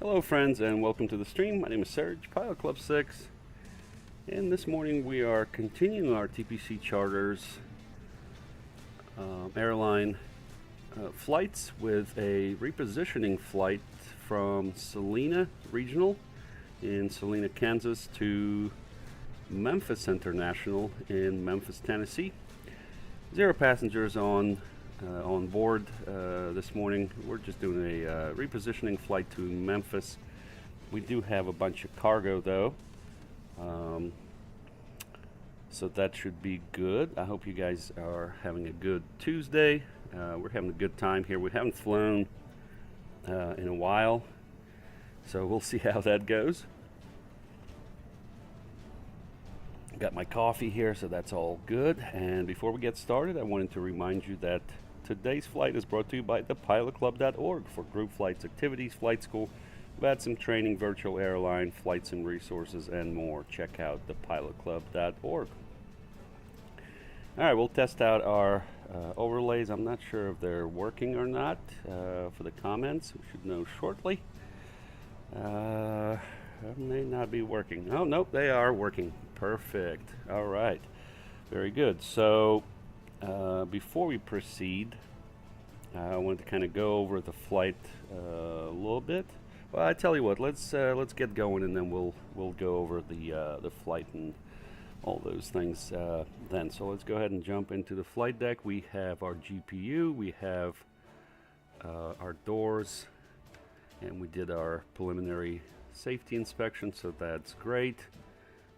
Hello friends and welcome to the stream. My name is Serge, Pilot Club 6, and this morning we are continuing our TPC charters airline flights with a repositioning flight from Salina Regional in Salina, Kansas to Memphis International in Memphis, Tennessee. 0 passengers on board this morning. We're just doing a repositioning flight to Memphis. We do have a bunch of cargo though, so that should be good. I hope you guys are having a good Tuesday. We're having a good time here. We haven't flown in a while, so we'll see how that goes. Got my coffee here, so that's all good. And before we get started, I wanted to remind you that today's flight is brought to you by thepilotclub.org for group flights, activities, flight school, VATSIM training, virtual airline, flights and resources, and more. Check out thepilotclub.org. All right, we'll test out our overlays. I'm not sure if they're working or not for the comments. We should know shortly. May not be working. Oh, nope, they are working. Perfect. All right. Very good. So before we proceed, I wanted to kind of go over the flight a little bit. Well, I tell you what, let's get going, and then we'll go over the flight and all those things then. So let's go ahead and jump into the flight deck. We have our GPU, we have our doors, and we did our preliminary safety inspection, so that's great.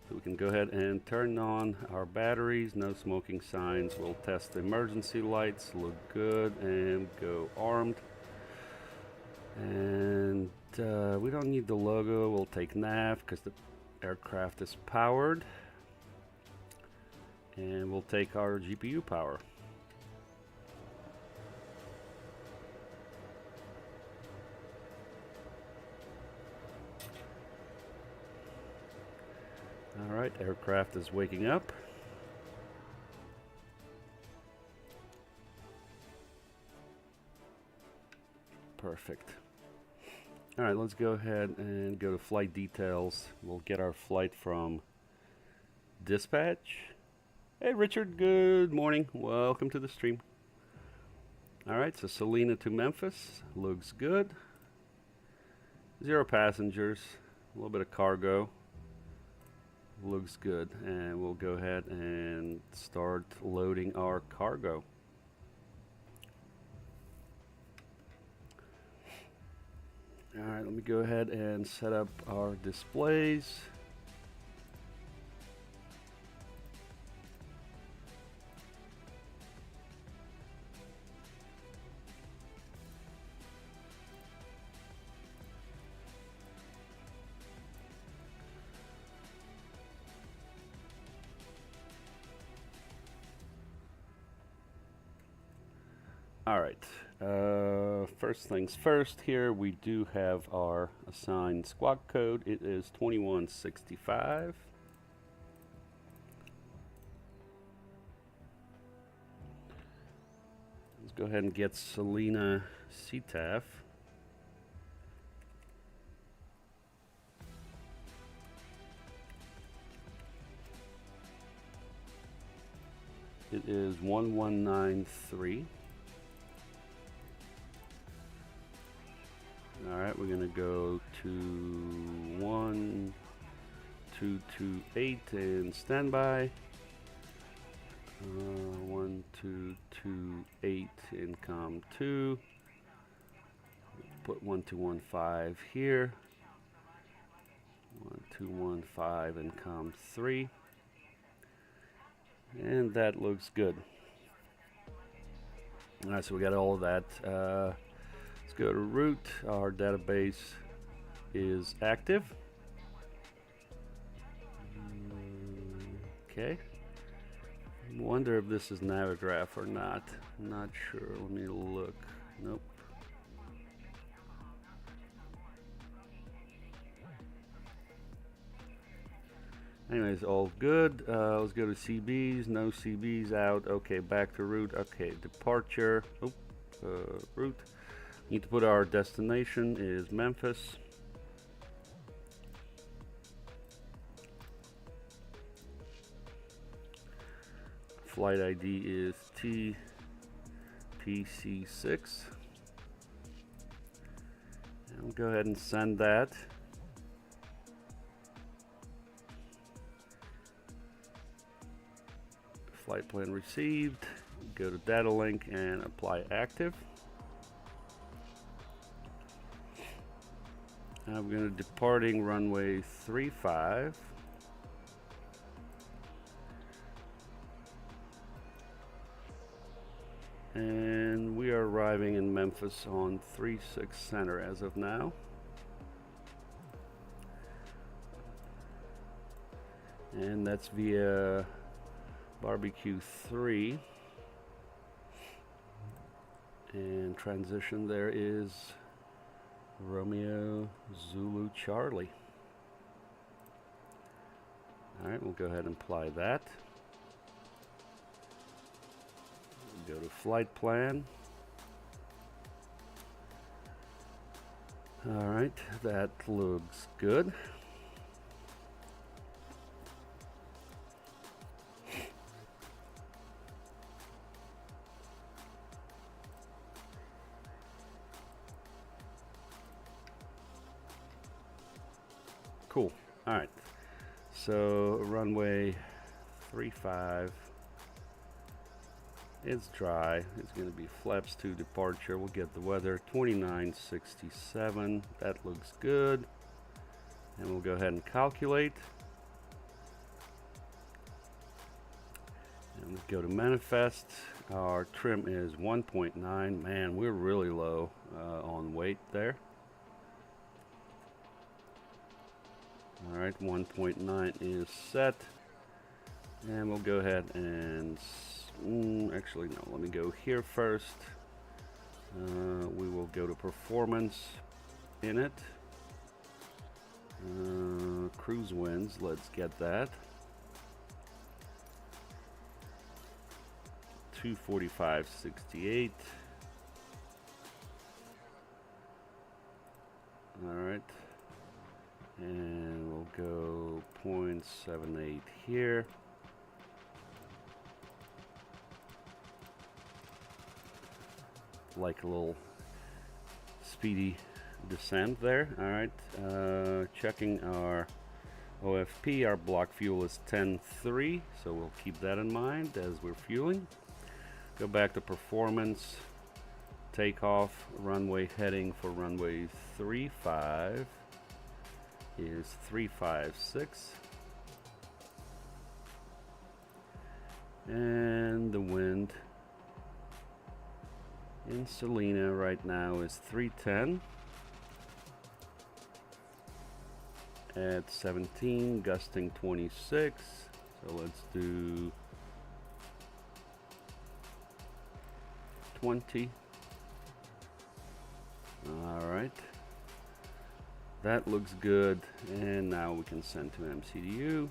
So we can go ahead and turn on our batteries. No smoking signs. We'll test the emergency lights. Look good, and go armed. And we don't need the logo. We'll take nav because the aircraft is powered. And we'll take our GPU power. All right, aircraft is waking up. Perfect. All right, let's go ahead and go to flight details. We'll get our flight from dispatch. Hey, Richard, good morning. Welcome to the stream. All right, so Salina to Memphis. Looks good. 0 passengers, a little bit of cargo. Looks good, and we'll go ahead and start loading our cargo. All right, let me go ahead and set up our displays. All right, first things first here, we do have our assigned squawk code. It is 2165. Let's go ahead and get Salina CTAF. It is 1193. All right, we're gonna go to 1228 and standby. 1228 in COM 2. Put 1215 here. 1215 in COM 3. And that looks good. All right, so we got all of that. Let's go to root. Our database is active. Okay. Wonder if this is Navigraph or not. I'm not sure. Let me look. Nope. Anyways, all good. Let's go to CBs. No CBs out. Okay, back to route. Okay, departure. Route. Need to put our destination is Memphis. Flight ID is TPC6. And we'll go ahead and send that. Flight plan received. Go to data link and apply active. I'm going to departing runway 35. And we are arriving in Memphis on 36 center as of now. And that's via barbecue 3. And transition there is Romeo Zulu Charlie. Alright, we'll go ahead and apply that. Go to flight plan. Alright, that looks good. Cool. Alright, so runway 35. It's dry. It's going to be flaps to departure. We'll get the weather 2967. That looks good. And we'll go ahead and calculate. And we'll go to manifest. Our trim is 1.9. Man, we're really low on weight there. Alright, 1.9 is set. And we'll go ahead and actually no, let me go here first. We will go to performance in it. Cruise winds, let's get that. 245.68. Alright. And we'll go 0.78 here. Like a little speedy descent there. Alright, checking our OFP. Our block fuel is 10.3, so we'll keep that in mind as we're fueling. Go back to performance. Takeoff runway heading for runway 35 is 356. And the wind in Salina right now is 310 at 17, gusting 26. So let's do 20. All right, that looks good. And now we can send to MCDU.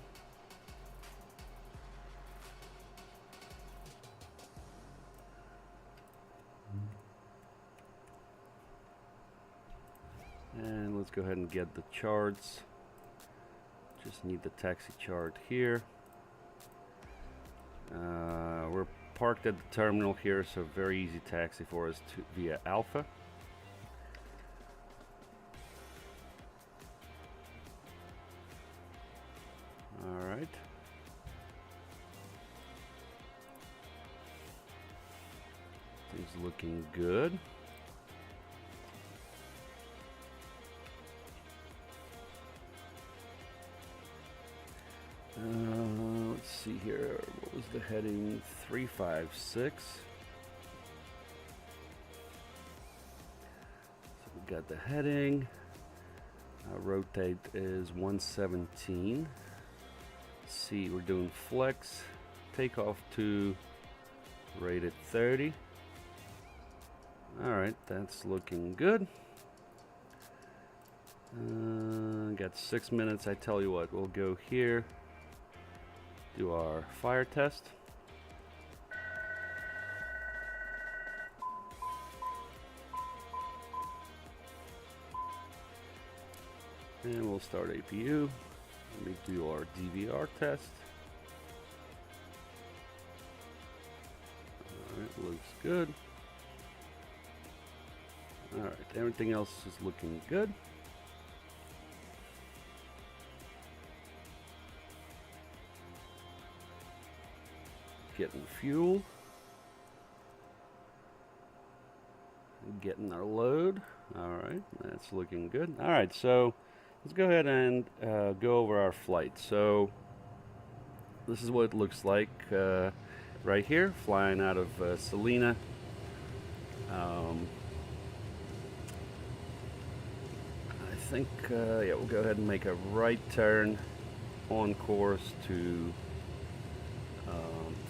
And let's go ahead and get the charts. Just need the taxi chart here. We're parked at the terminal here, so very easy taxi for us to via Alpha. All right. Things looking good. Let's see here. What was the heading? 356. So we got the heading. Rotate is 117. Let's see, we're doing flex. Takeoff to rated 30. All right, that's looking good. Got 6 minutes. I tell you what, we'll go here. Do our fire test. And we'll start APU. Let me do our DVR test. Alright, looks good. Alright, everything else is looking good. Getting fuel. Getting our load. Alright, that's looking good. Alright, so let's go ahead and go over our flight. So this is what it looks like right here, flying out of Salina. I think, yeah, we'll go ahead and make a right turn on course to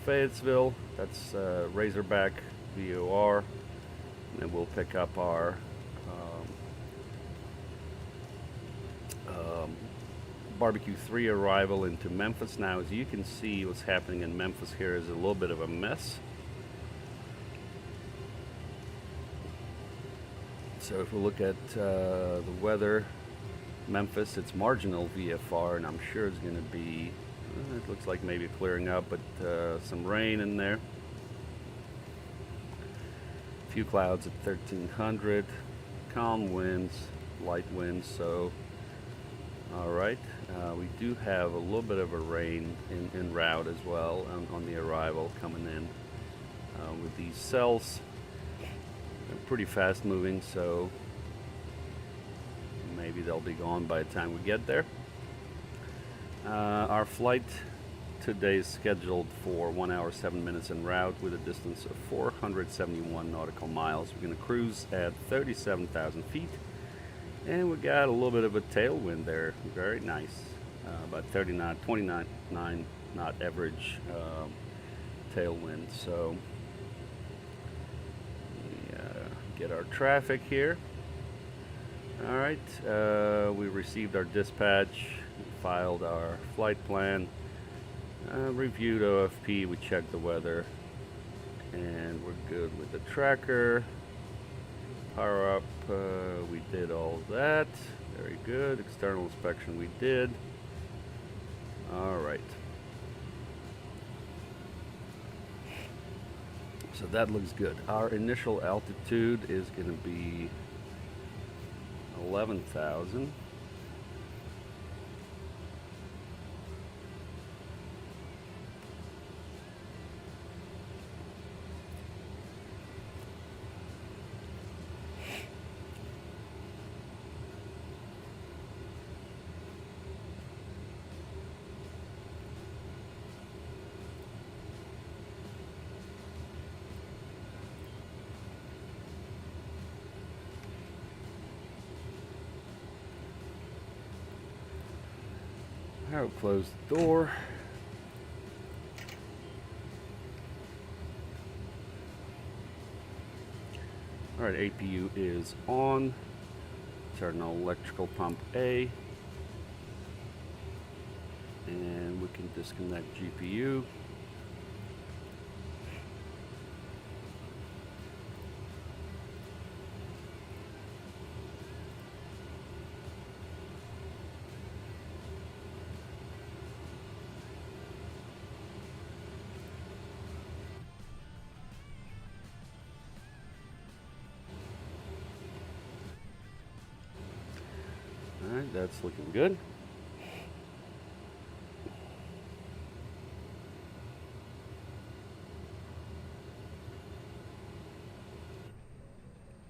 Fayetteville. That's Razorback VOR. And then we'll pick up our Barbecue 3 arrival into Memphis. Now, as you can see, what's happening in Memphis here is a little bit of a mess. So if we look at the weather, Memphis, it's marginal VFR, and I'm sure it's going to be, it looks like maybe clearing up, but some rain in there. A few clouds at 1300, calm winds, light winds, so alright. We do have a little bit of a rain en route as well on the arrival coming in. With these cells, they're pretty fast moving, so maybe they'll be gone by the time we get there. Our flight today is scheduled for 1 hour 7 minutes en route with a distance of 471 nautical miles. We're going to cruise at 37,000 feet, and we got a little bit of a tailwind there. Very nice, about 29 knot average tailwind. So get our traffic here. All right, we received our dispatch, filed our flight plan, reviewed OFP, we checked the weather, and we're good with the tracker. Power up, we did all that. Very good. External inspection we did. All right. So that looks good. Our initial altitude is going to be 11,000. I'll close the door. Alright, APU is on. Turn on electrical pump A. And we can disconnect GPU. Alright, that's looking good.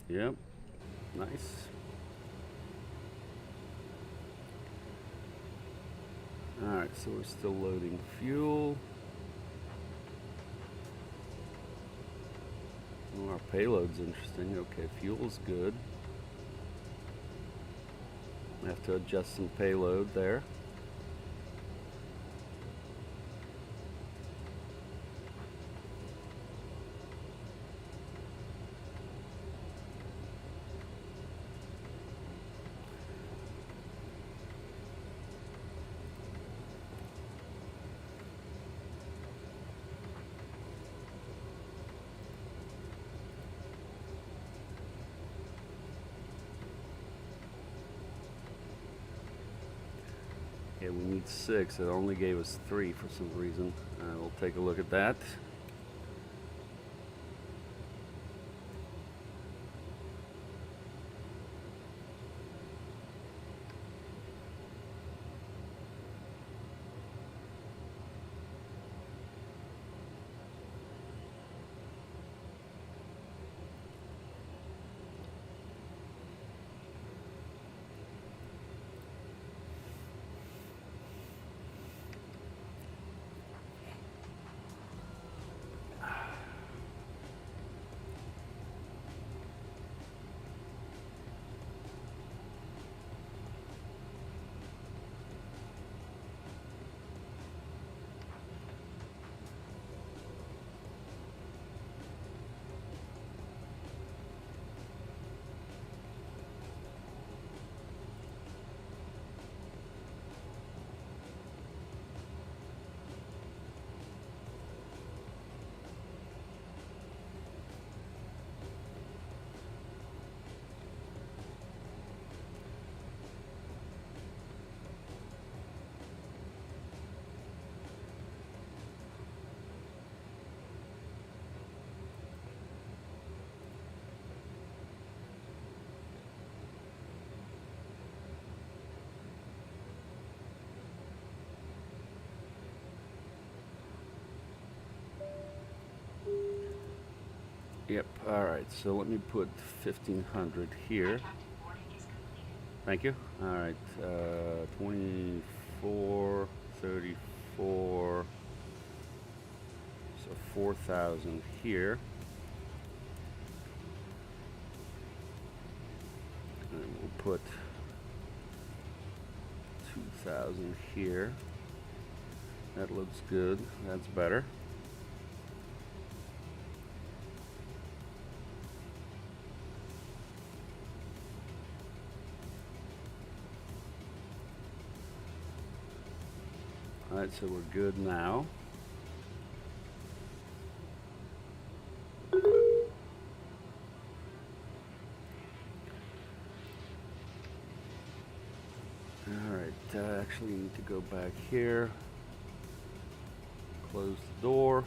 Yep, nice. Alright, so we're still loading fuel. Oh, our payload's interesting. Okay, fuel's good. I have to adjust some payload there. Yeah, we need 6. It only gave us 3 for some reason. We'll take a look at that. Yep, alright, so let me put 1500 here. Thank you. Alright, 24, 34, so 4,000 here. And we'll put 2,000 here. That looks good, that's better. Alright, so we're good now. Alright, actually need to go back here. Close the door.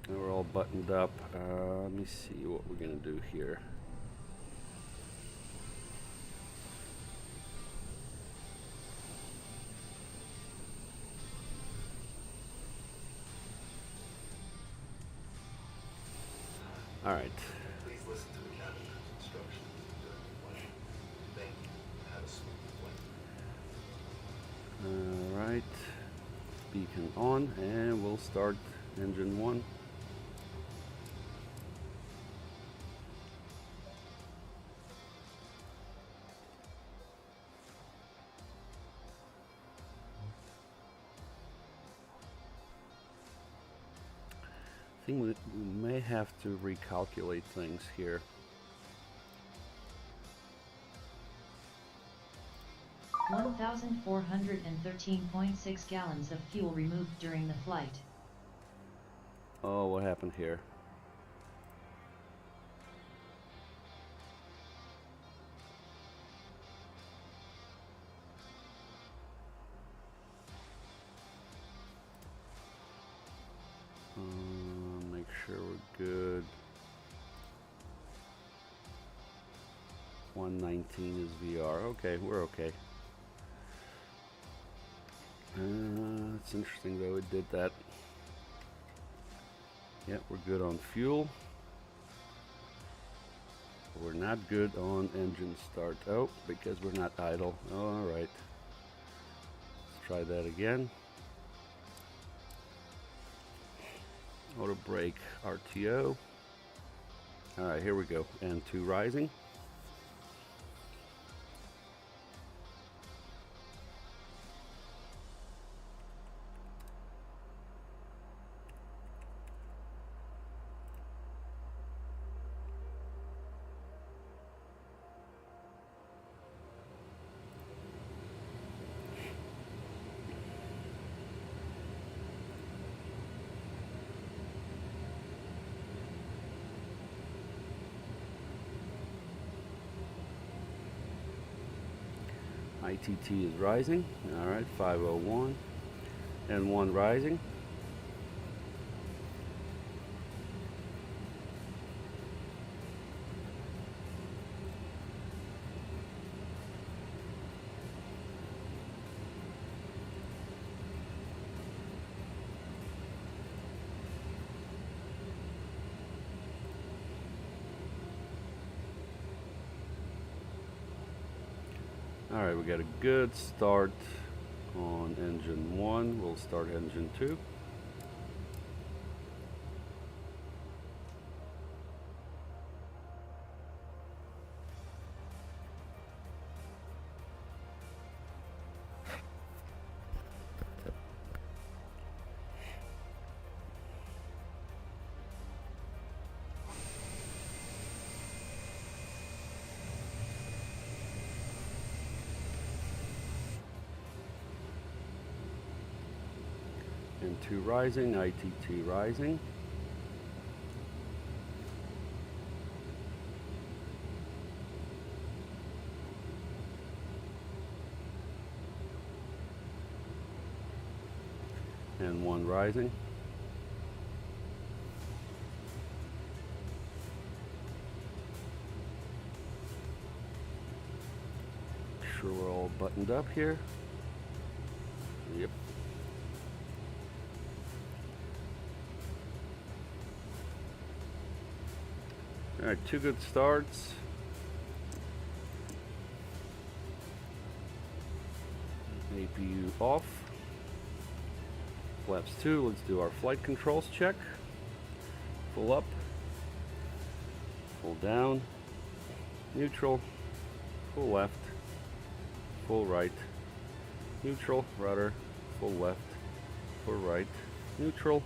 And we're all buttoned up. Let me see what we're gonna do here. All right. Please listen to the captain's instructions during the flight. Thank you. Have a smooth flight. All right. Beacon on, and we'll start engine 1. I think we may have to recalculate things here. (1,413.6 gallons of fuel removed during the flight). Oh, what happened here? Make sure we're good. 119 is VR. Okay, we're okay. It's interesting though, it did that. Yep, we're good on fuel. We're not good on engine start. Oh, because we're not idle. All right. Let's try that again. Auto brake RTO. All right, here we go. N2 rising. ITT is rising. All right, 501 and 1 rising. All right, we got a good start on engine 1. We'll start engine 2. N2 rising, ITT rising. And 1 rising. sure we're all buttoned up here. Yep. Alright, 2 good starts. APU off. Flaps 2, let's do our flight controls check. Full up. Full down. Neutral. Full left. Full right. Neutral, rudder. Full left. Full right. Neutral.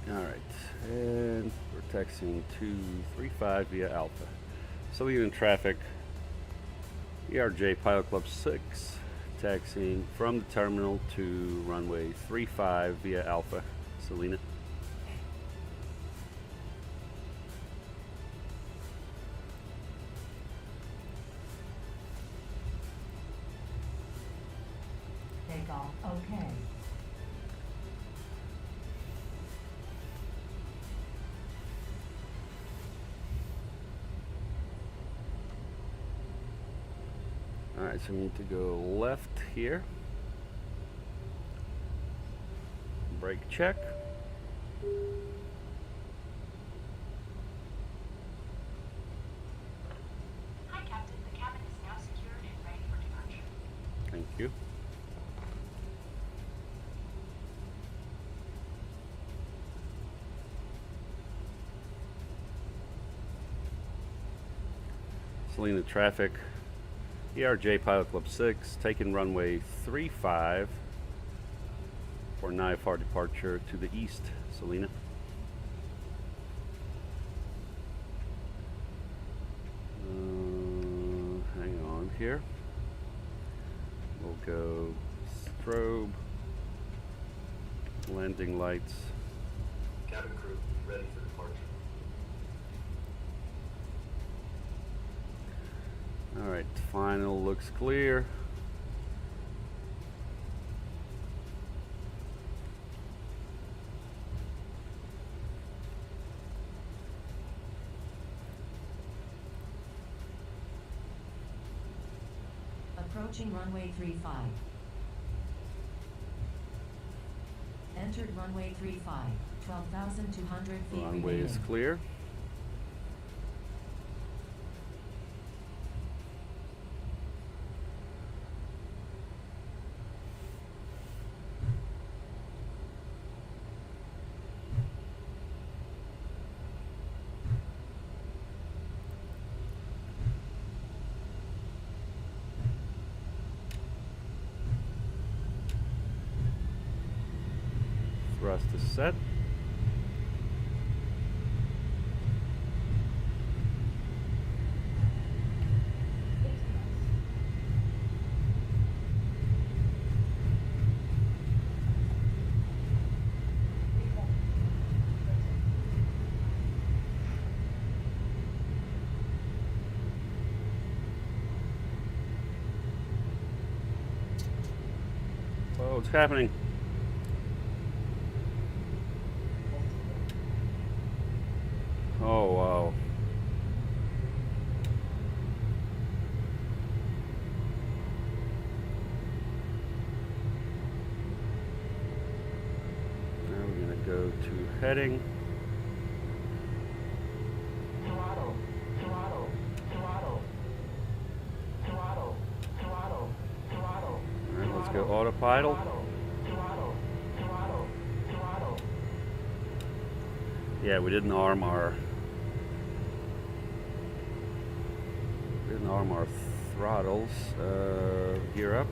Alright, and we're taxiing 235 via Alpha. So leaving traffic, ERJ Pilot Club 6, taxiing from the terminal to runway 35 via Alpha, Selena. Takeoff, okay. Alright, so we need to go left here. Brake check. Hi, Captain. The cabin is now secured and ready for departure. Thank you. Selena traffic. ERJ Pilot Club 6, taking runway 35 for NIFR departure to the east, Selena. Hang on here. We'll go strobe, landing lights. Cabin crew, ready for departure. Alright, final looks clear. Approaching runway 35. Entered runway 35, 12,200 feet Runway is remaining. clear. Thrust is set. Oh, it's happening. Oh, wow. Now we're going to go to heading. Throttle, throttle, throttle, throttle, throttle, throttle. All right, let's go autopilot. Throttle, throttle, throttle. Yeah, we didn't arm our throttles. Gear up.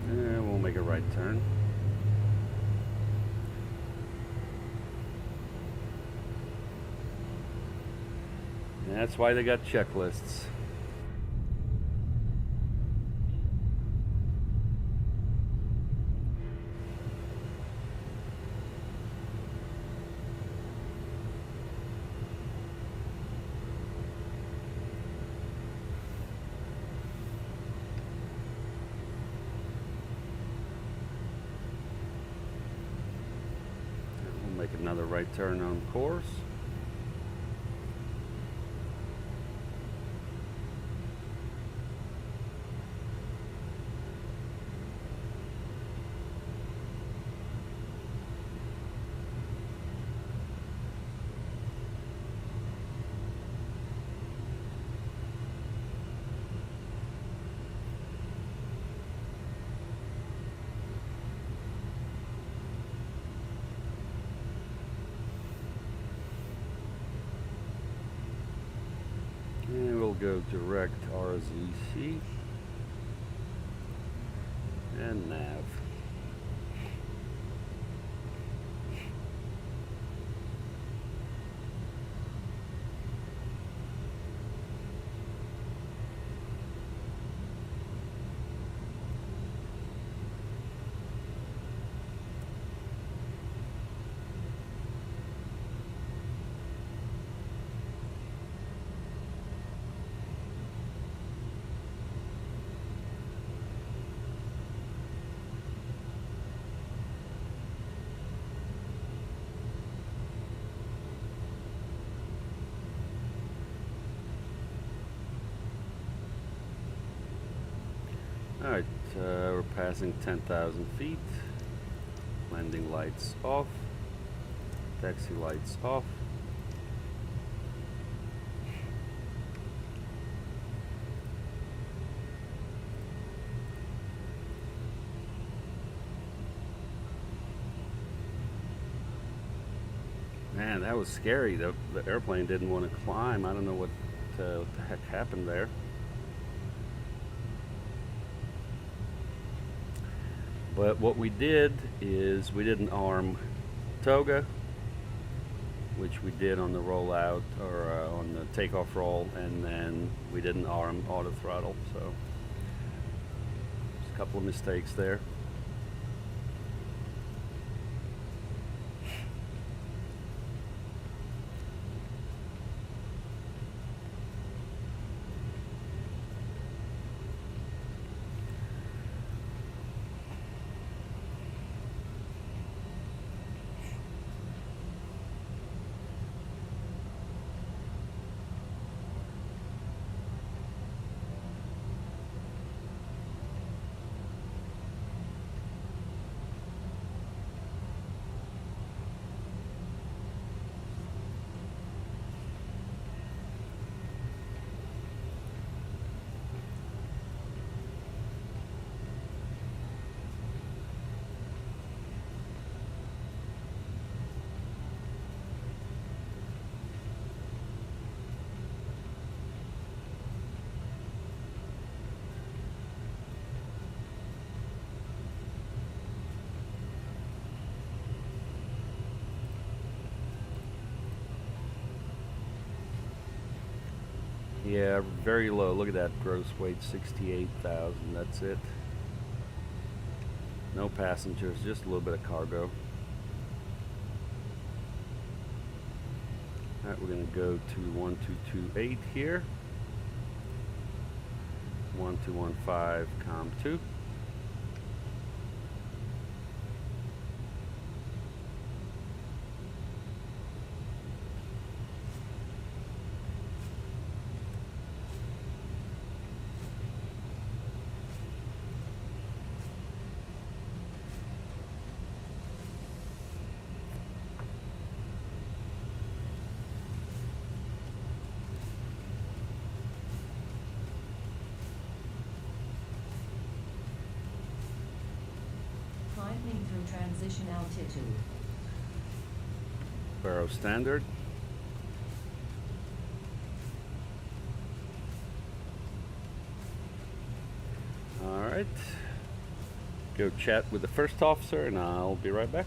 And we'll make a right turn. That's why they got checklists. We'll make another right turn on course. And we'll go direct RZC and nav. Alright, we're passing 10,000 feet. Landing lights off. Taxi lights off. Man, that was scary. The airplane didn't want to climb. I don't know what the heck happened there. But what we did is we didn't arm toga, which we did on the rollout or on the takeoff roll, and then we didn't arm auto throttle. So there's a couple of mistakes there. Yeah, very low. Look at that gross weight, 68,000. That's it. No passengers, just a little bit of cargo. Alright, we're going to go to 1228 here. 1215, COM2. Climbing through transition altitude. Baro standard. Alright. Go chat with the first officer and I'll be right back.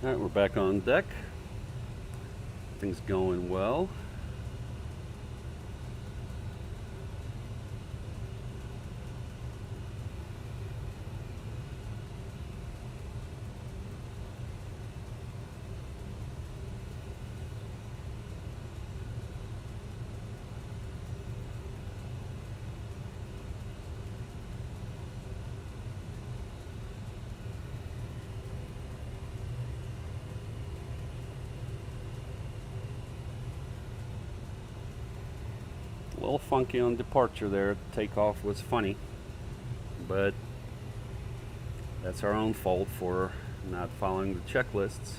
Alright, we're back on deck. Things going well. A little funky on departure there. Takeoff was funny, but that's our own fault for not following the checklists.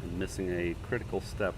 And missing a critical step.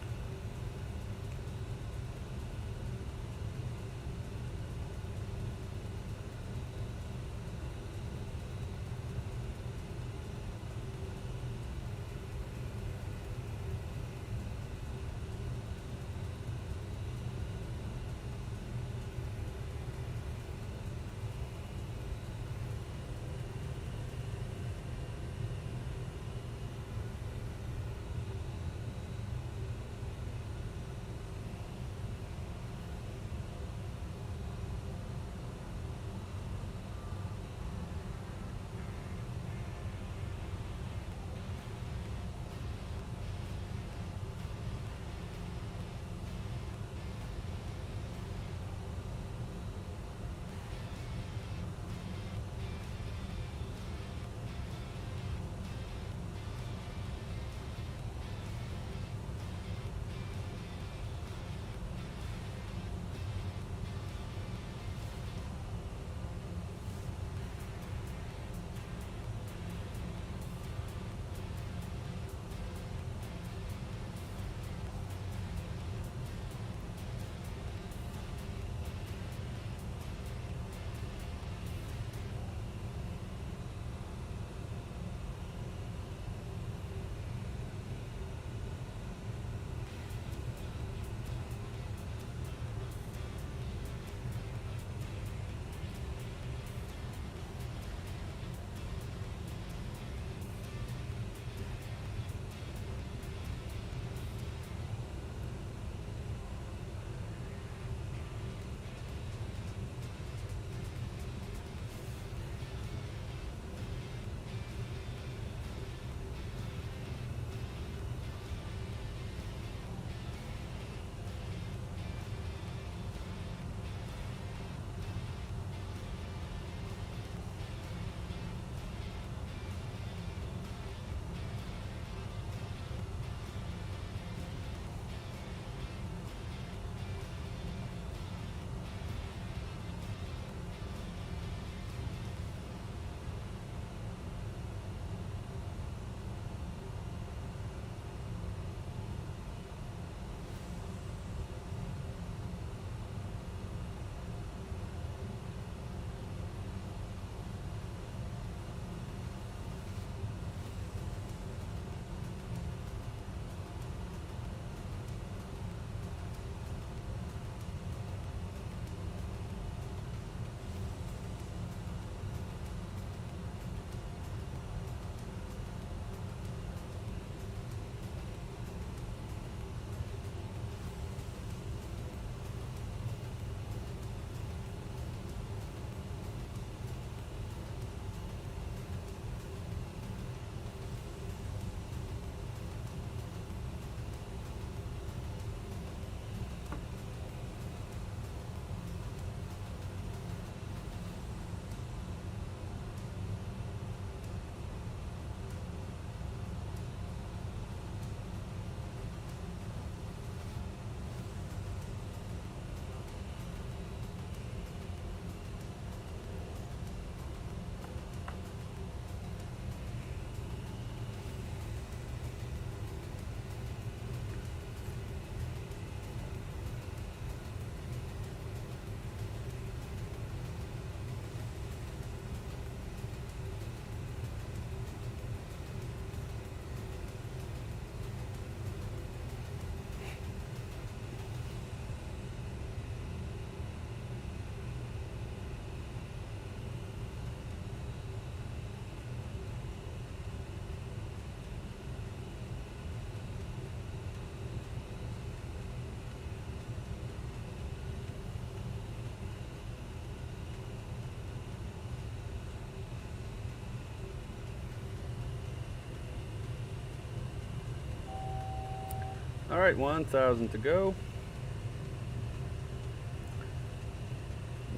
All right, 1,000 to go.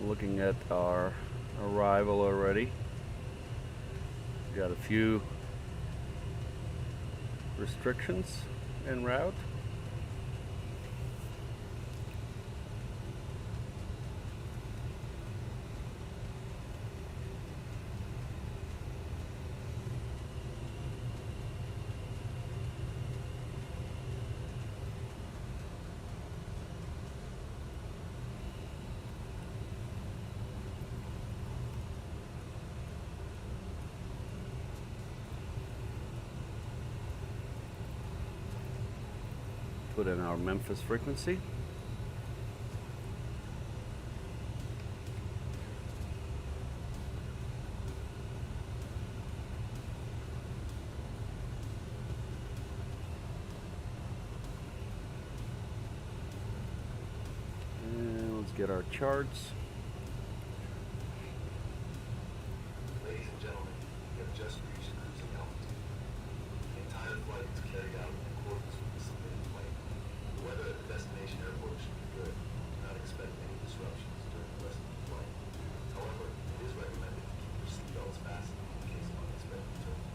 Looking at our arrival already. Got a few restrictions en route. Put in our Memphis frequency. And let's get our charts. Ladies and gentlemen, we have just reached cruising altitude. The entire flight is carried out in accordance with the submitted plan. The weather at the destination airport should be good. Do not expect any disruptions during the rest of the flight. However, it is recommended to keep your seatbelts fastened in case of unexpected turbulence.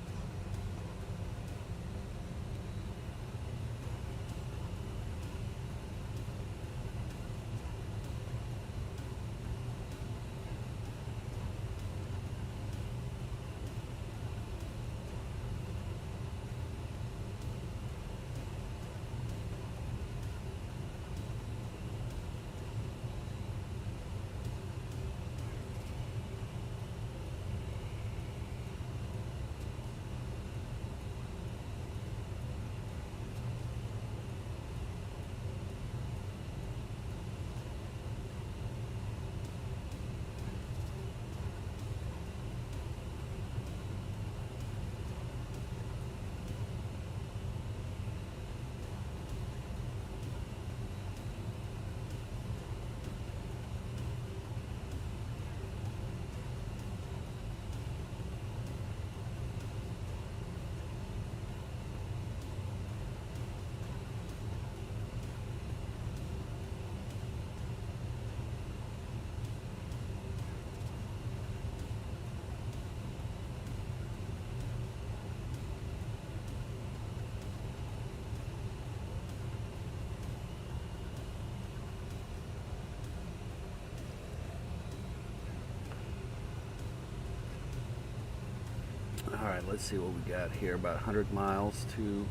All right, let's see what we got here. About 100 miles to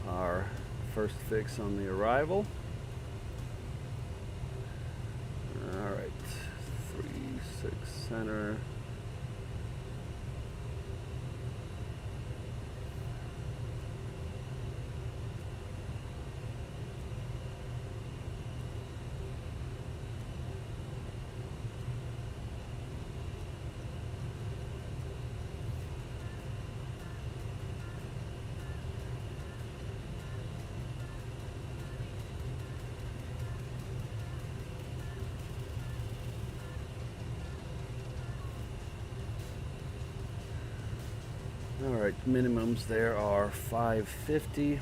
our first fix on the arrival. All right, 3-6 center. All right, minimums there are 550.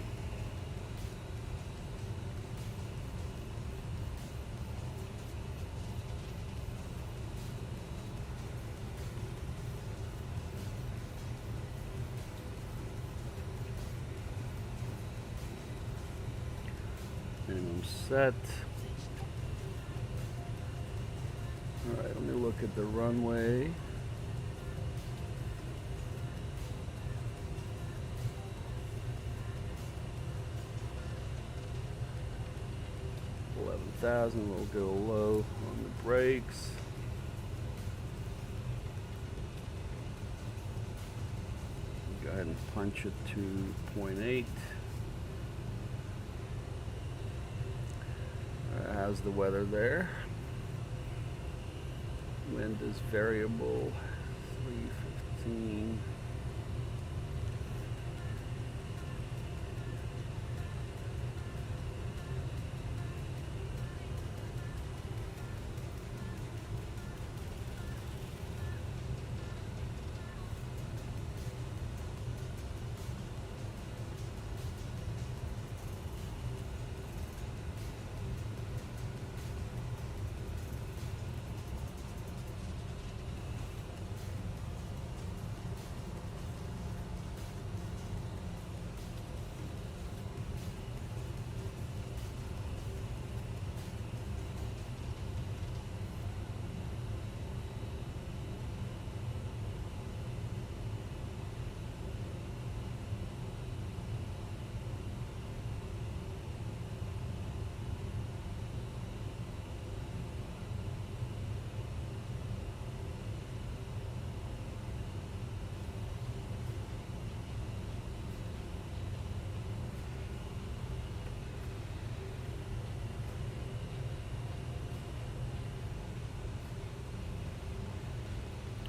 Minimum set. All right, let me look at the runway. We'll go low on the brakes. Go ahead and punch it to 0.8. How's the weather there? Wind is variable, 315.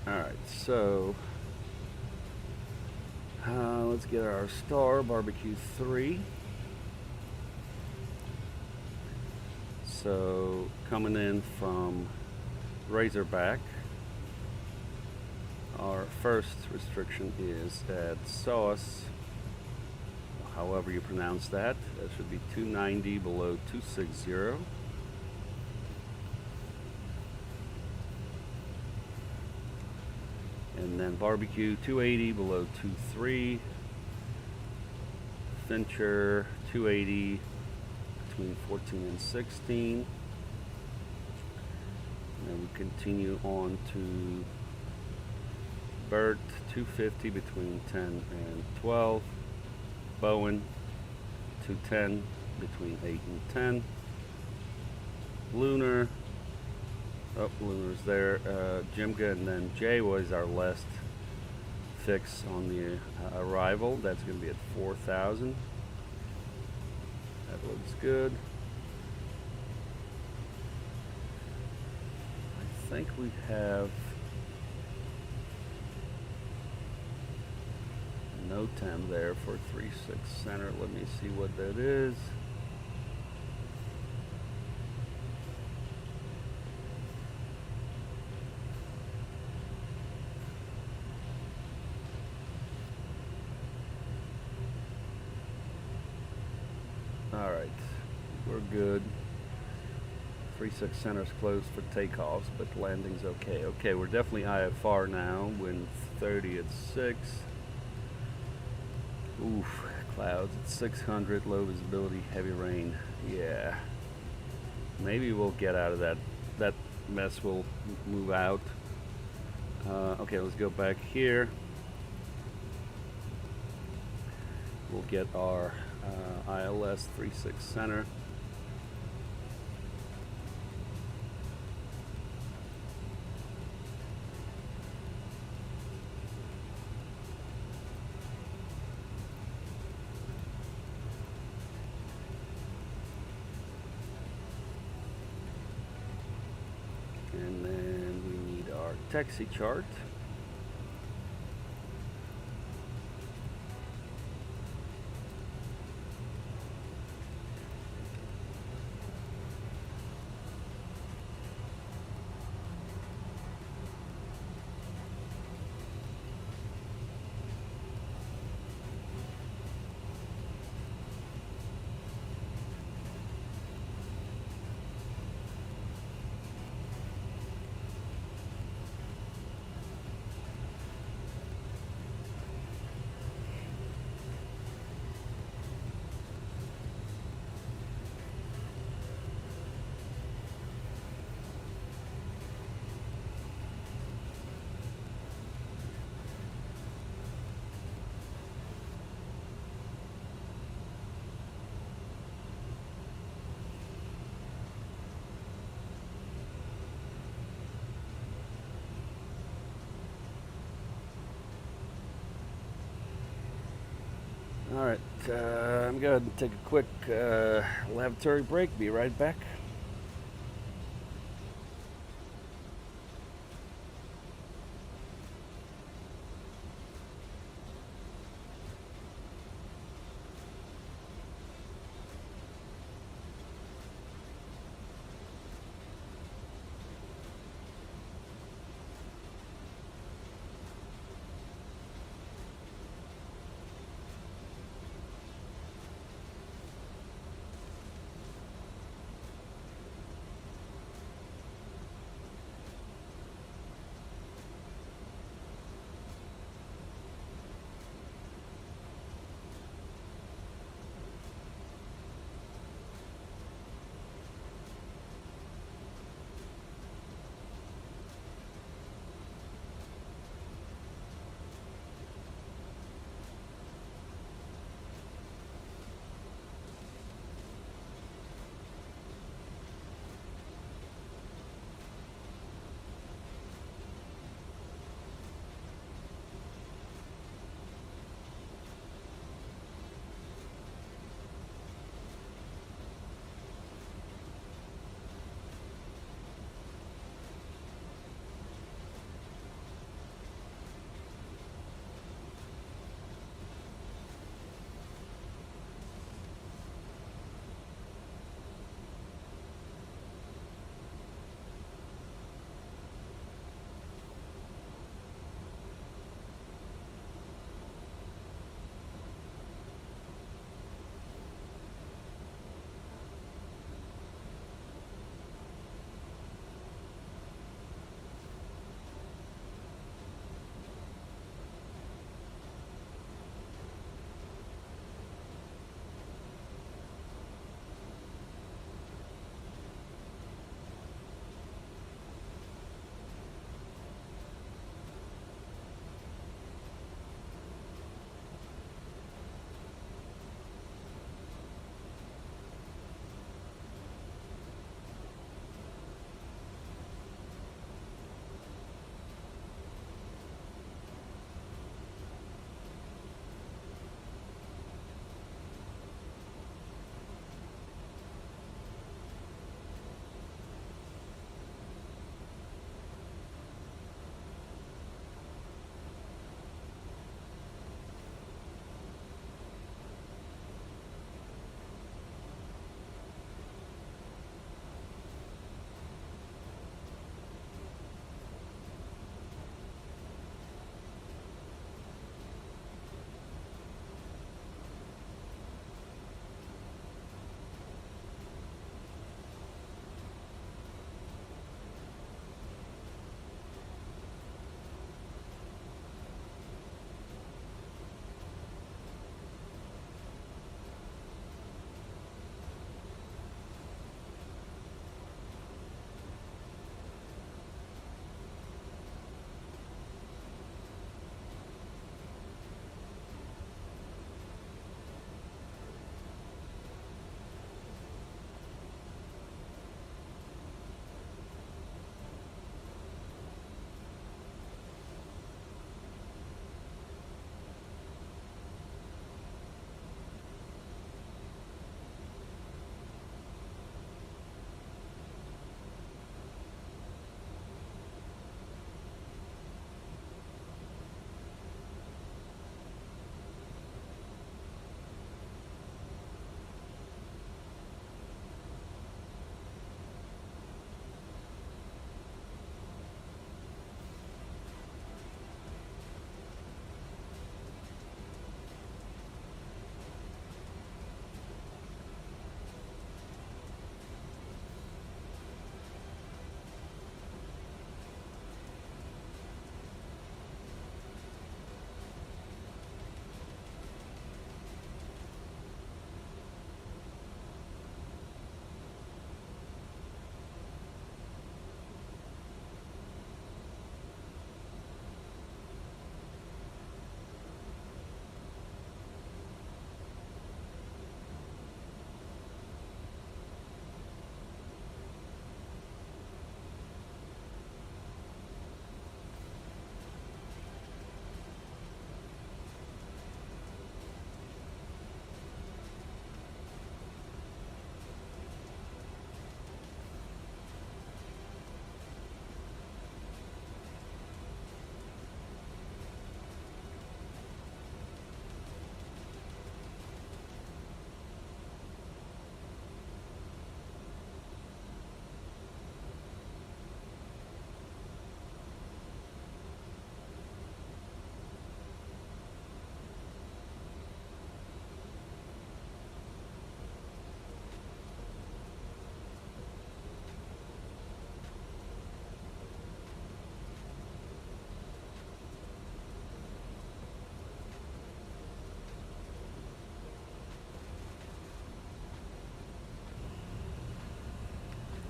Alright, so let's get our star, barbecue 3. So coming in from Razorback, our first restriction is at sauce, however you pronounce that. That should be 290 below 260. And then barbecue 280 below 23. Fincher 280 between 14 and 16. And then we continue on to Bert 250 between 10 and 12. Bowen 210 between 8 and 10. Lunar, oh, Lunar's there. Jimga, and then Jay was our last fix on the arrival. That's going to be at 4,000. That looks good. I think we have no temp there for 3.6 center. Let me see what that is. All right, we're good. 3.6 center's closed for takeoffs, but landing's okay. Okay, we're definitely IFR now. Wind 30 at 6. Oof, clouds at 600, low visibility, heavy rain. Yeah, maybe we'll get out of that. That mess will move out. Okay, let's go back here. We'll get our ILS 3.6 center. And then we need our taxi chart. All right, I'm going to take a quick lavatory break. Be right back.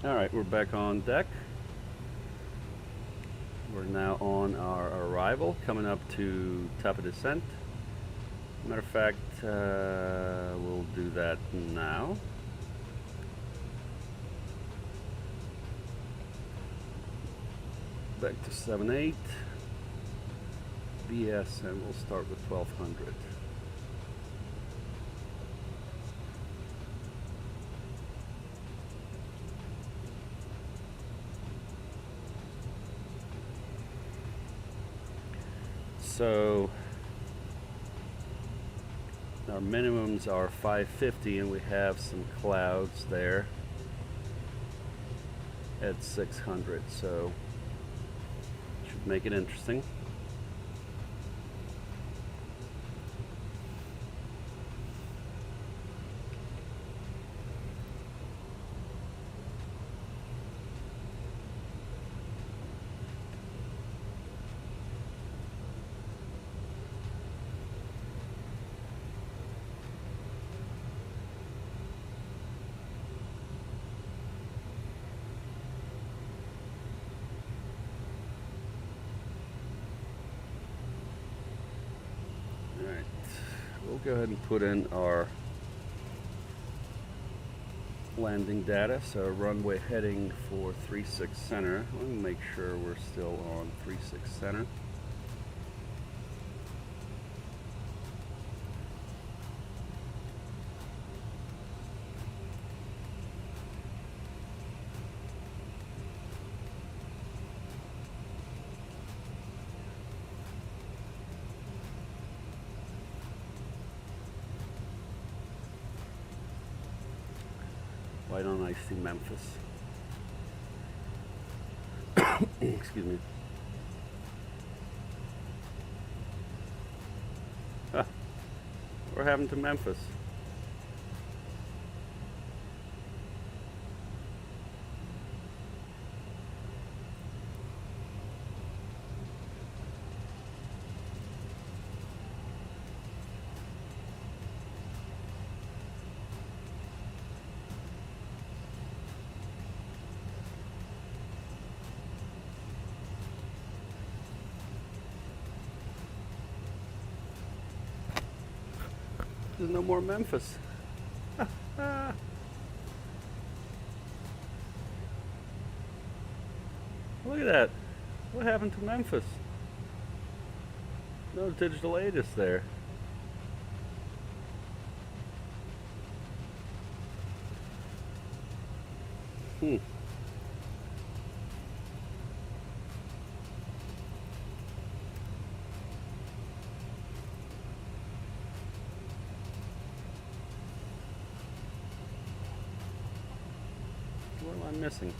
Alright, we're back on deck. We're now on our arrival, coming up to top of descent. Matter of fact, we'll do that now. Back to 7.8. BS, and we'll start with 1200. So our minimums are 550, and we have some clouds there at 600, so should make it interesting. We'll go ahead and put in our landing data. So runway heading for 36 center. Let me make sure we're still on 36 center. Why don't I see Memphis? Excuse me. Huh. What happened to Memphis? There's no more Memphis. Look at that. What happened to Memphis? No digital ATIS there. What am I missing?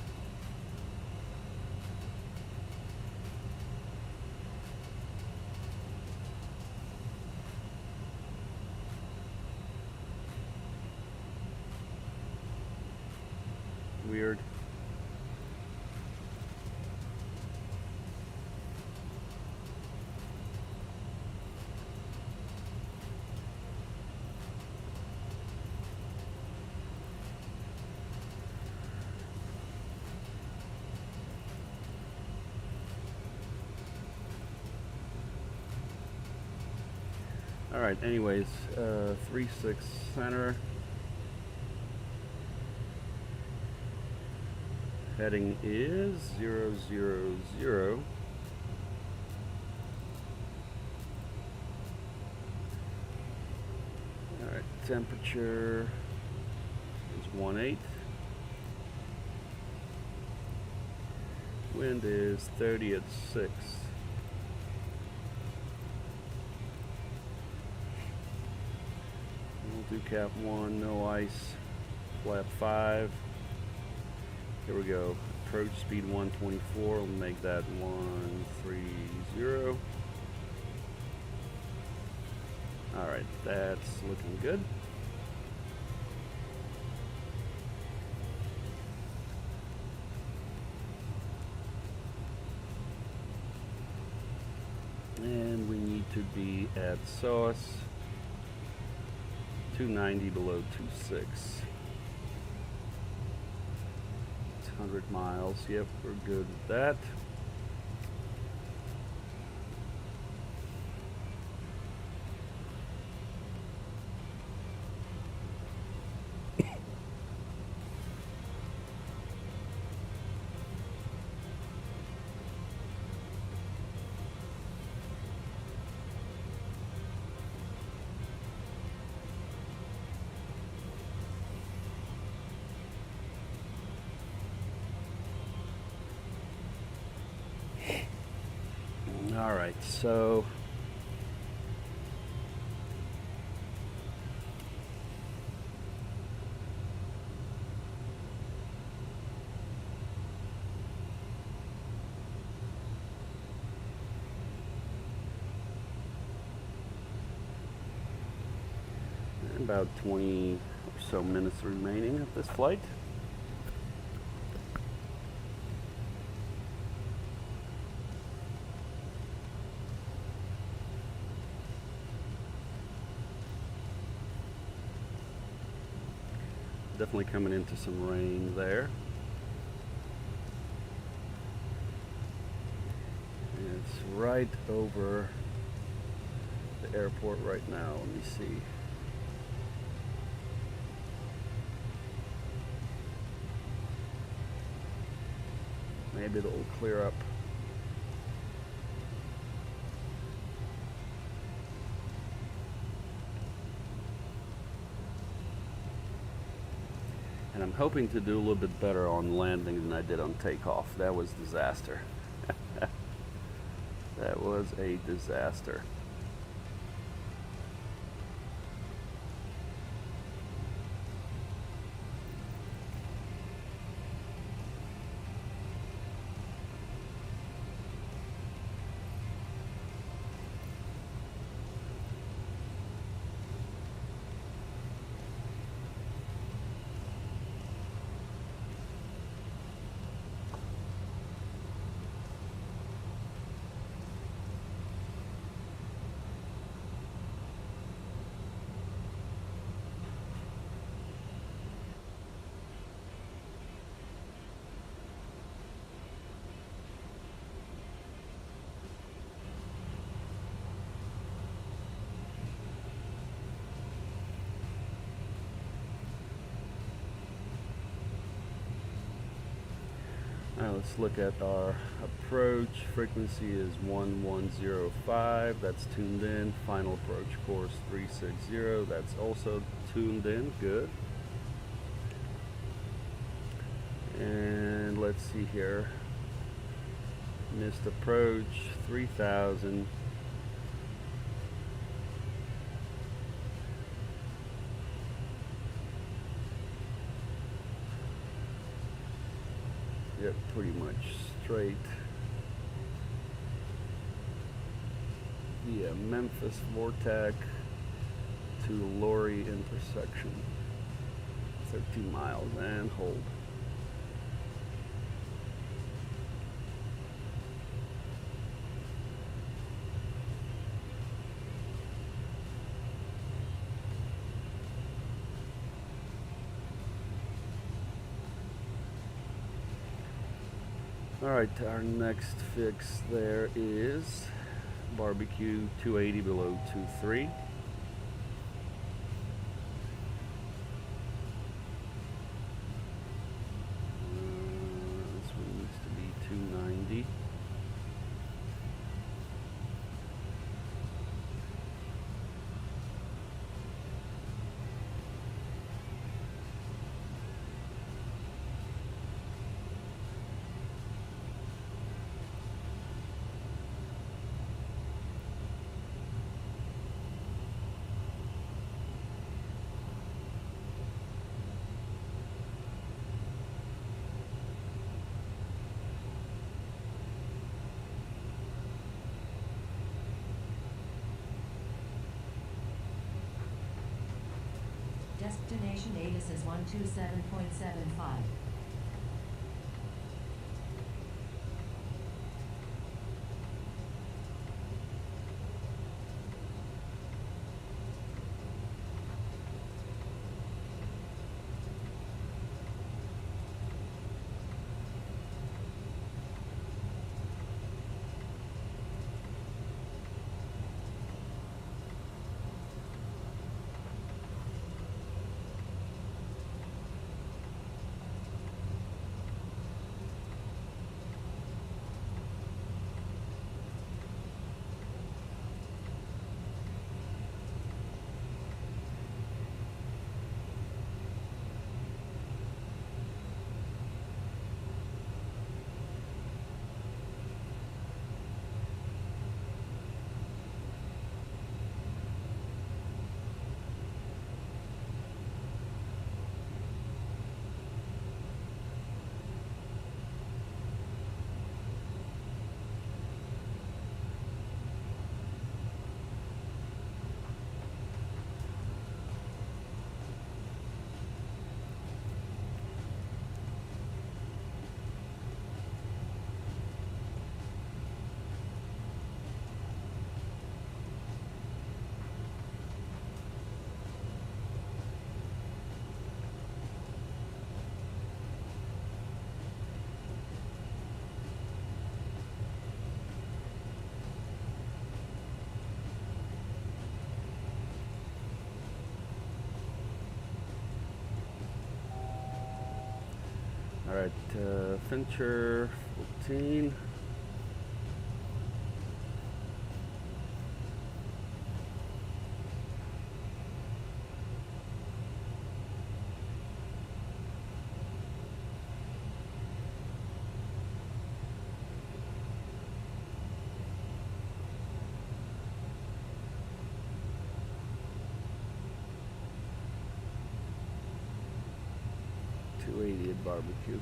Weird. All right, anyways, 3-6 center. Heading is 000. All right, temperature is 18. Wind is 30 at 6. We'll do cap 1, no ice, flap 5. Here we go. Approach speed 124. We'll make that 130. All right, that's looking good. And we need to be at sauce 290 below 26. 100 miles. Yep, we're good with that. All right, so about 20 or so minutes remaining of this flight. Definitely coming into some rain there. And it's right over the airport right now. Let me see. Maybe it'll clear up. And I'm hoping to do a little bit better on landing than I did on takeoff. That was disaster. That was a disaster. Now let's look at our approach. Frequency is 1105. That's tuned in. Final approach course 360. That's also tuned in. Good. And let's see here. Missed approach 3000. Yep, pretty much straight via Memphis Vortex to Lorry intersection. 13 miles and hold. Alright, our next fix there is barbecue 280 below 23. This one needs to be 290. Destination ATIS is 127.75. Alright, Fincher 14. At barbecue.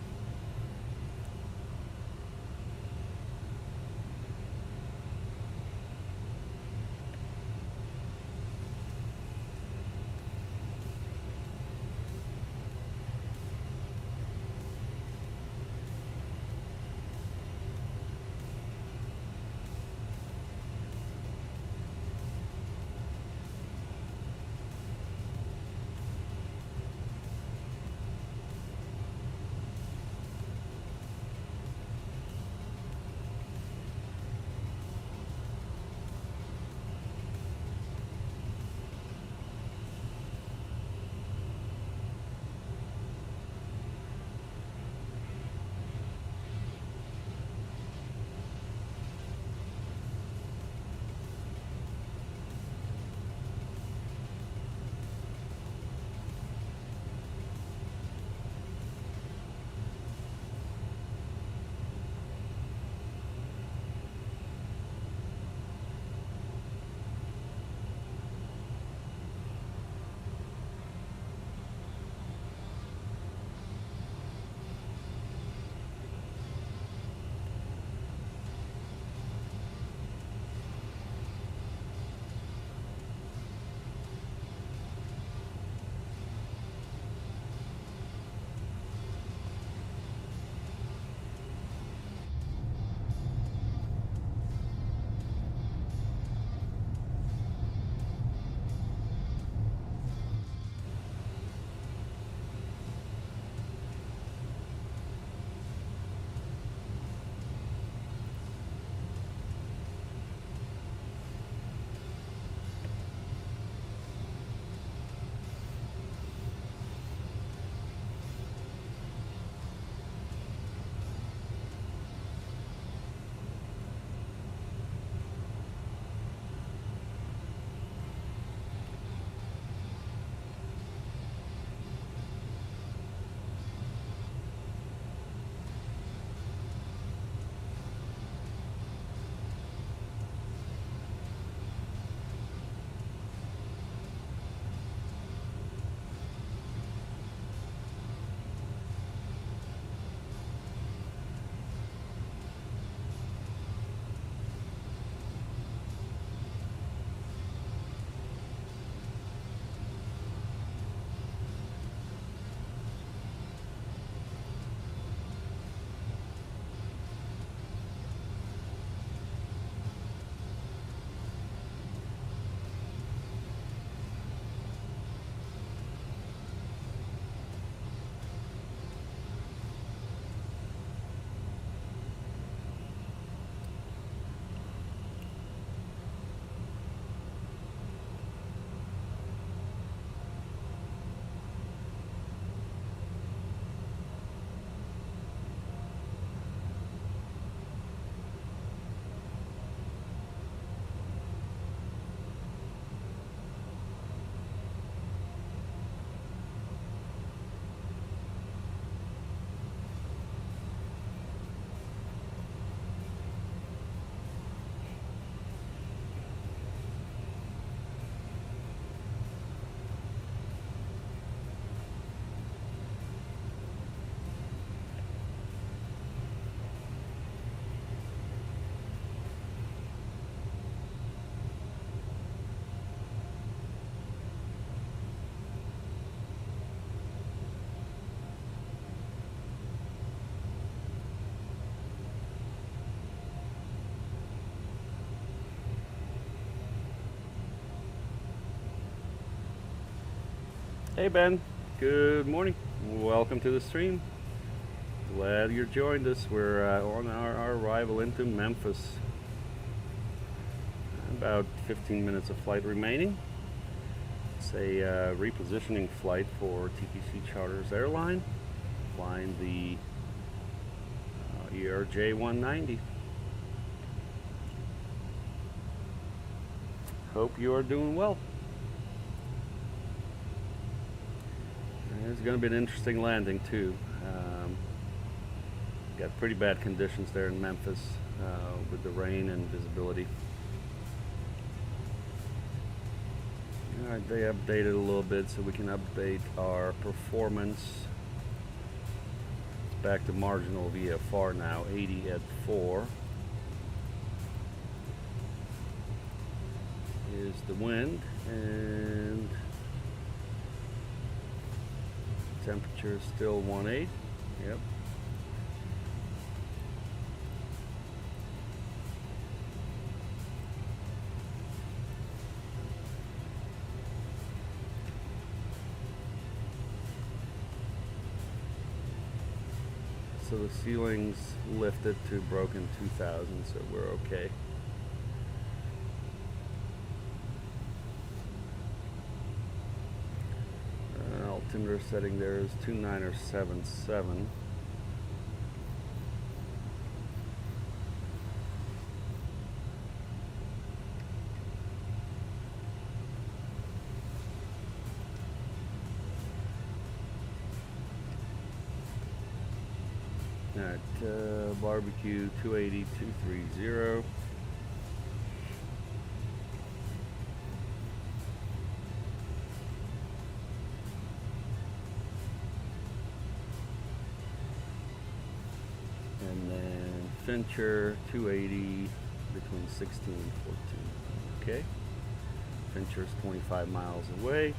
Hey Ben, good morning. Welcome to the stream. Glad you joined us. We're on our arrival into Memphis. About 15 minutes of flight remaining. It's a repositioning flight for TPC Charters Airline, flying the ERJ190. Hope you are doing well. It's going to be an interesting landing too. Got pretty bad conditions there in Memphis with the rain and visibility. Alright, they updated a little bit so we can update our performance. It's back to marginal VFR now, 80 at 4. Is the wind, and temperature is still 18. Yep. So the ceiling's lifted to broken 2000, so we're okay. Altimeter setting there is 2977. Alright, barbecue 280, 230. And then Fincher 280 between 16 and 14. Okay. Fincher's 25 miles away.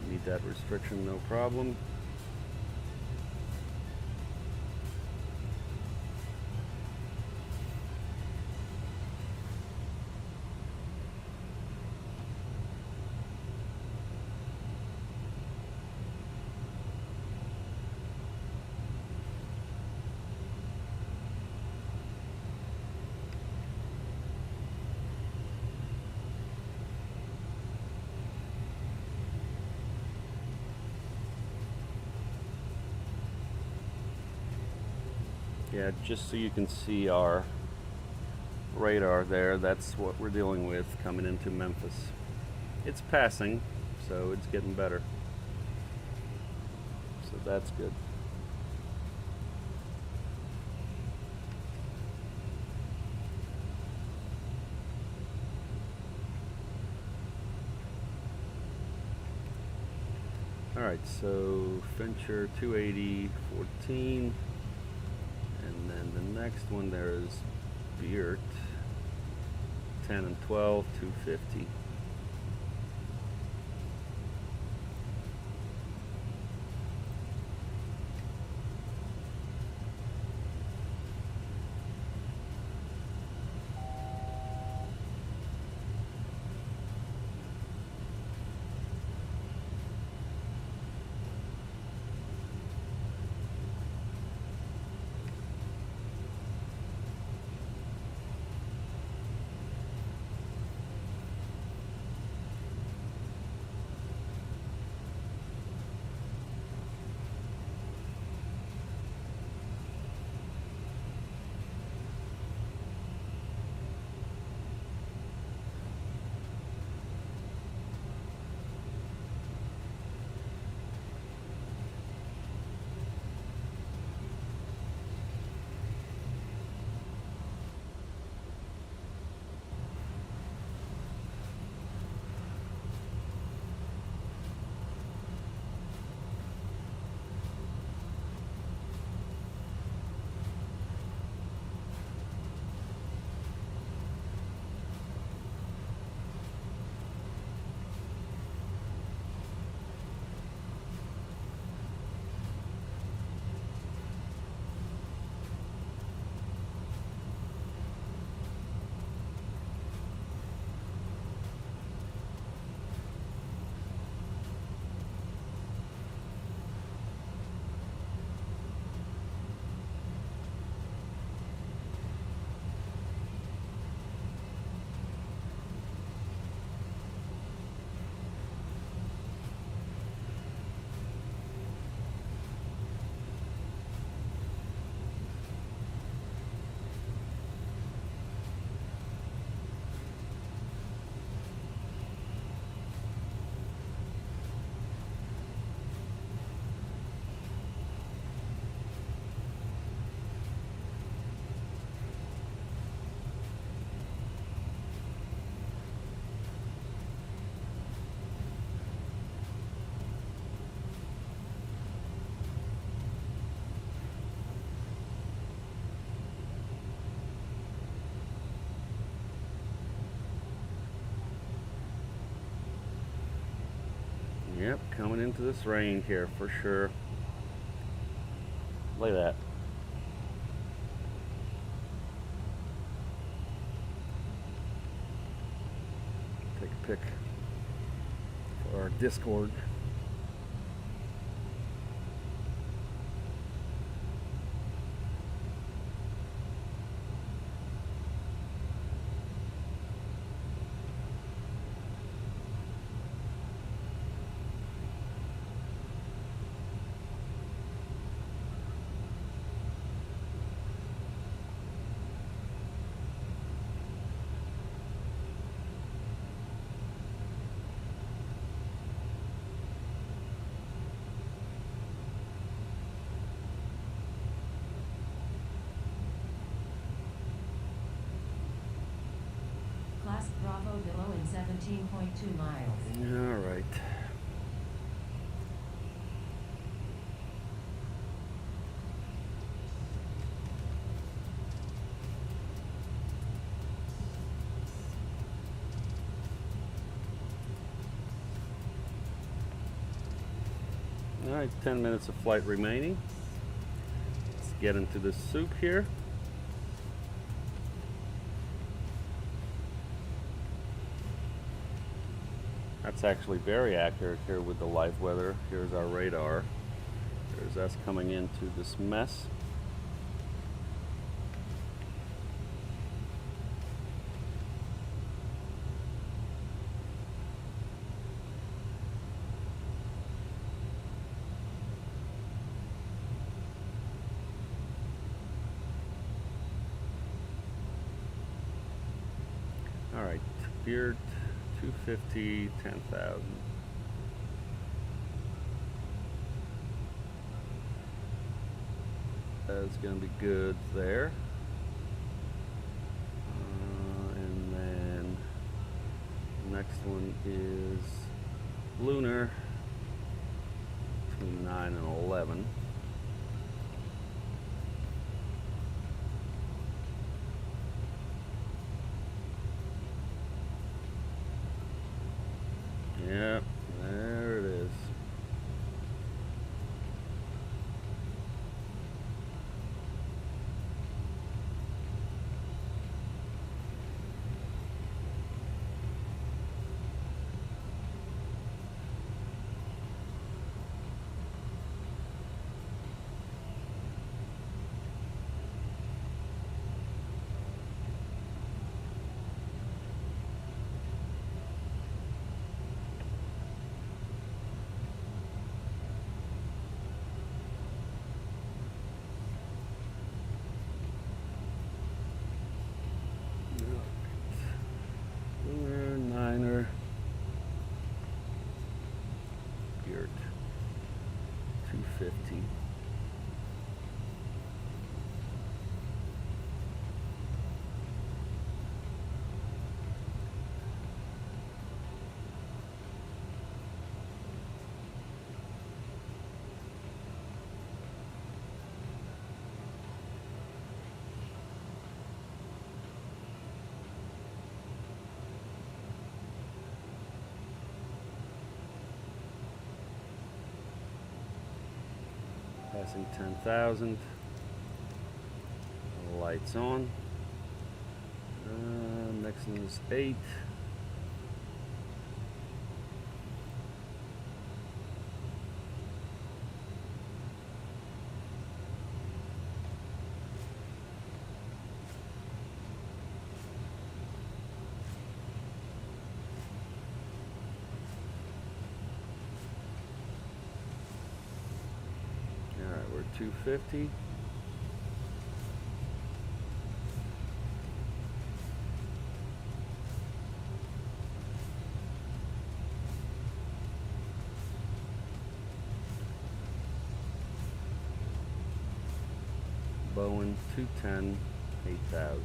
Meet that restriction, no problem. Yeah, just so you can see our radar there, that's what we're dealing with coming into Memphis. It's passing, so it's getting better. So that's good. Alright, so Fincher 280, 14. And then the next one there is Beert 10 and 12, 250. Yep, coming into this rain here for sure. Look at that. Take a pic for our Discord. Class Bravo below in 17.2 miles. All right. All right, 10 minutes of flight remaining. Let's get into the soup here. That's actually very accurate here with the live weather. Here's our radar. There's us coming into this mess. All right, Beard 250, 10,000. That's going to be good there. And then the next one is Lunar between 9 and 11. Yep, there it is. Niner, Beard 250. Passing 10,000. Lights on. Next one is 8. Alright, we're 250. Boeing 210, 8,000.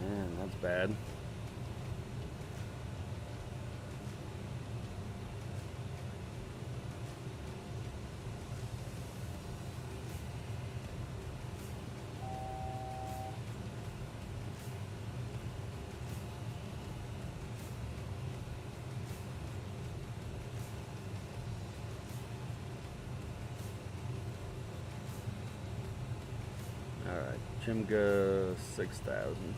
Man, that's Spad. Alright, Chimga 6000.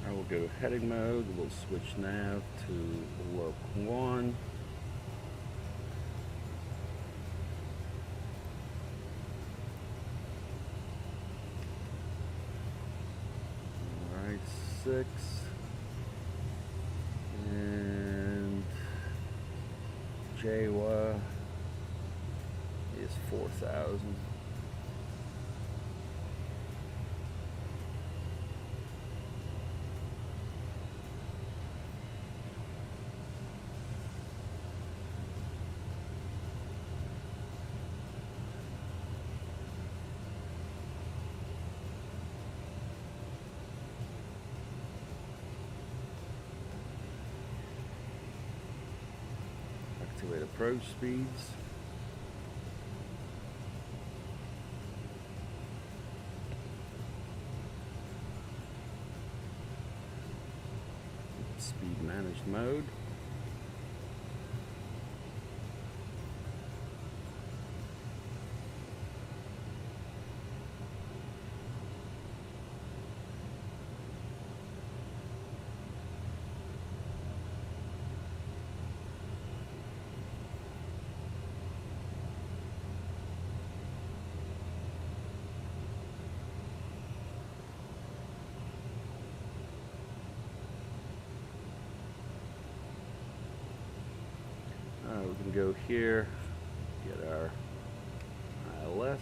I will go heading mode. We'll switch nav to loc 1. Alright, 6. And JWA is 4,000. Activate approach speeds. Speed managed mode. We can go here, get our ILS.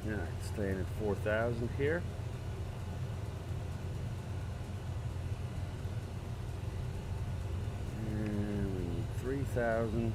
Alright, staying at 4,000 here. And we need 3,000.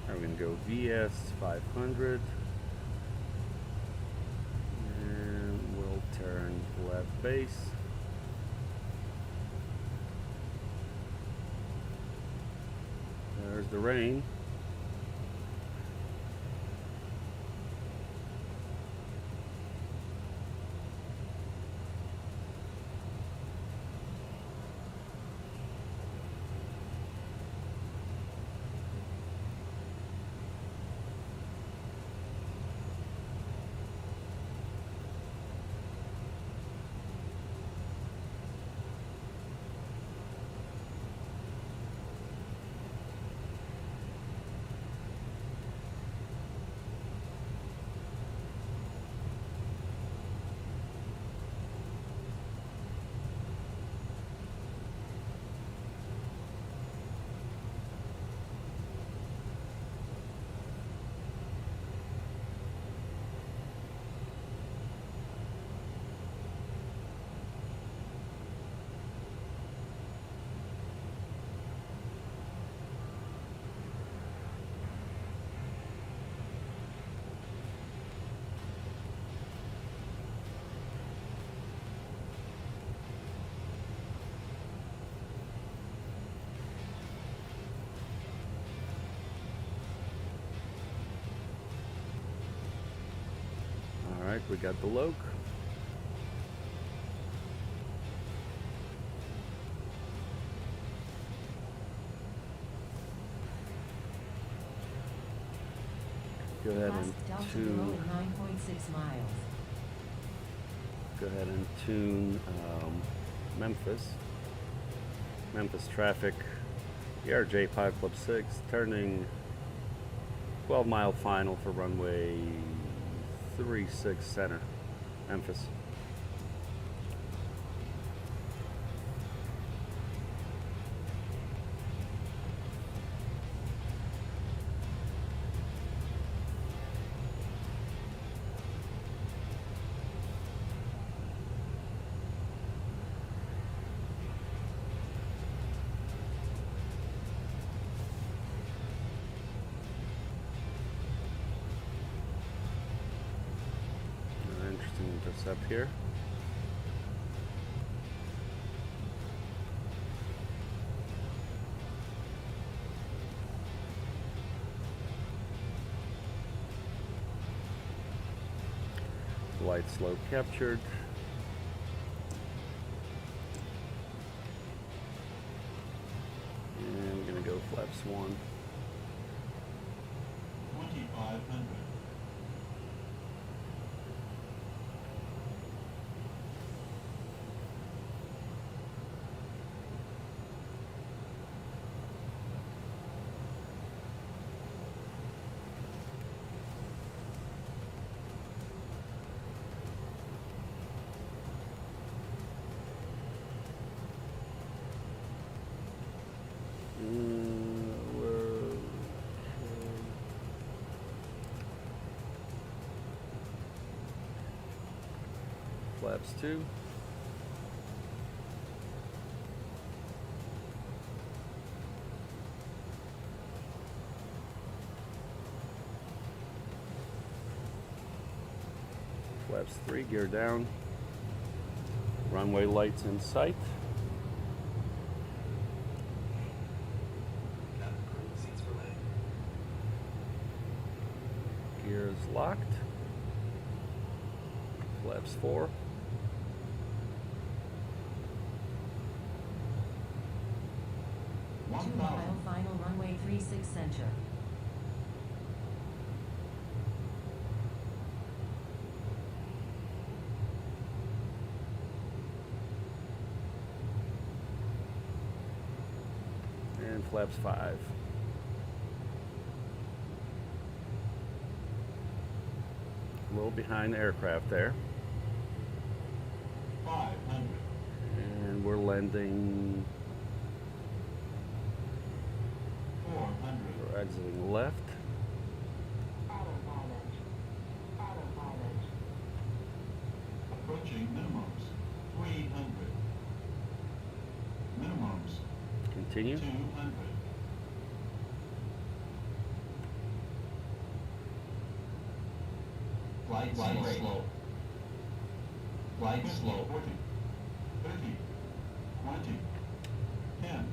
We're going to go VS 500 and we'll turn left base. There's the rain. All right, we got the Loke. Go ahead and tune. 9.6 miles. Go ahead and tune Memphis. Memphis traffic. ERJ 5 Club 6 turning 12-mile final for runway 36 center, Memphis. Up here. Light slope captured. And we're going to go flaps 1. 2500. Flaps 2. Flaps 3, gear down. Runway lights in sight. Captain crew, seats for landing. Gear is locked. Flaps 4. 2 mile final runway 36 center. flaps 5. A little behind the aircraft there. 500. And we're landing. 400. We're exiting left. Autopilot. Autopilot. Approaching minimums. 300. Minimums. Continue. 200. Flight slow. Flight slow. 40. 30. 20. 10.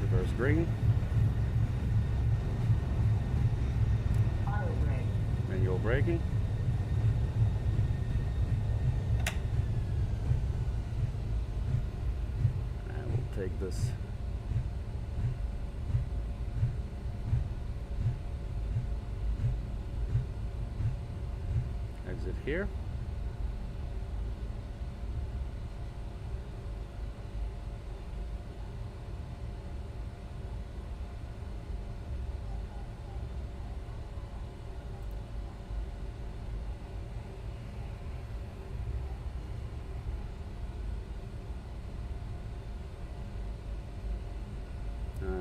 Reverse green. Auto brake. Manual braking. And we'll take this exit here.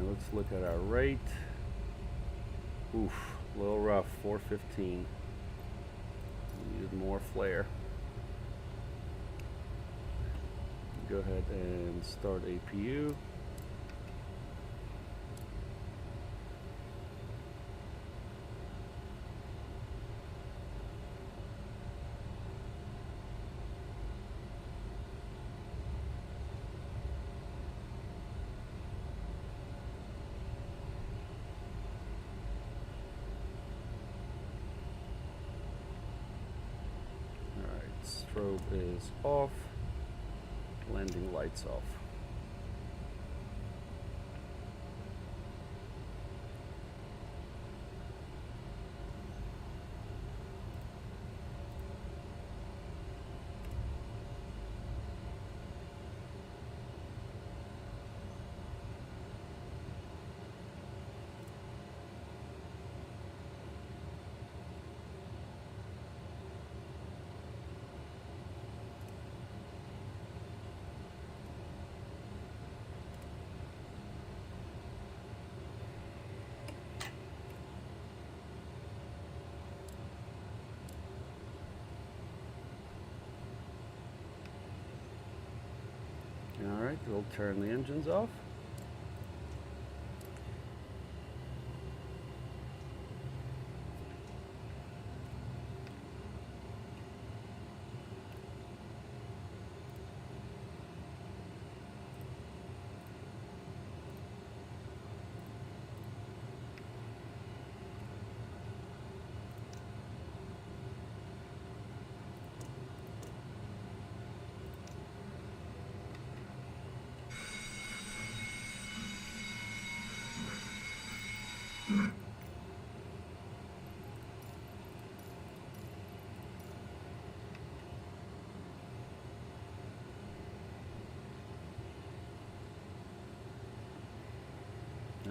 Let's look at our rate. Oof, a little rough, 415. Needed more flare. Go ahead and start APU. Strobe is off, landing lights off. Alright, we'll turn the engines off.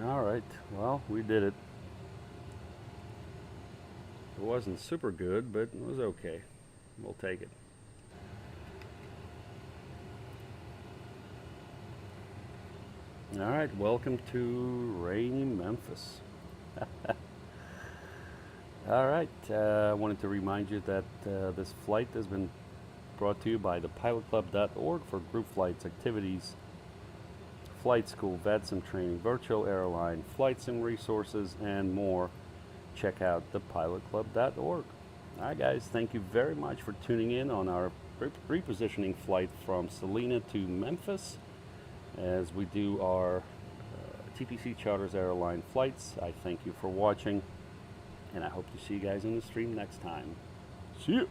Alright, well, we did it. It wasn't super good, but it was okay. We'll take it. Alright, welcome to rainy Memphis. Alright, I wanted to remind you that this flight has been brought to you by thepilotclub.org for group flights, activities, flight school, VATSIM training, virtual airline, flight sim resources, and more. Check out thepilotclub.org. Alright guys, thank you very much for tuning in on our repositioning flight from Salina to Memphis as we do our TPC Charters Airline flights. I thank you for watching, and I hope to see you guys on the stream next time. See you!